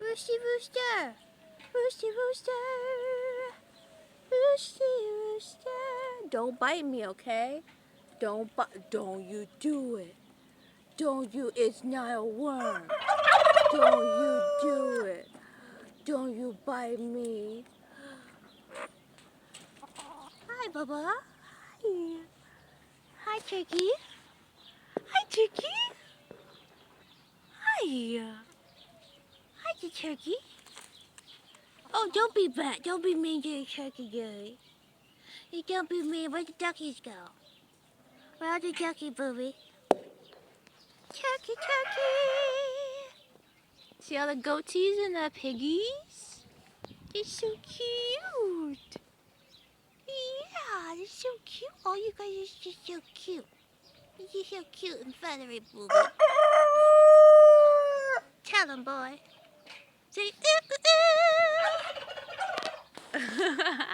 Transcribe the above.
Roosty Rooster! Roosty Rooster! Roosty Rooster! Don't bite me, okay? Don't you do it. Don't you, it's not a worm. Don't you do it. Don't you bite me. Hi, Bubba. Hi. Hi, Turkey. Hi, Turkey. Hi. Hi, the turkey. Oh, don't be bad. Don't be mean to the turkey, Gary. You don't be mean. Where the duckies go? Where are the ducky, booby? Turkey, turkey. See all the goatees and the piggies? They're so cute. Yeah, they're so cute. Oh, you guys are just so cute. You're so cute and feathery, booby. Tell 'em, boy. Say, ooh, ooh, ooh.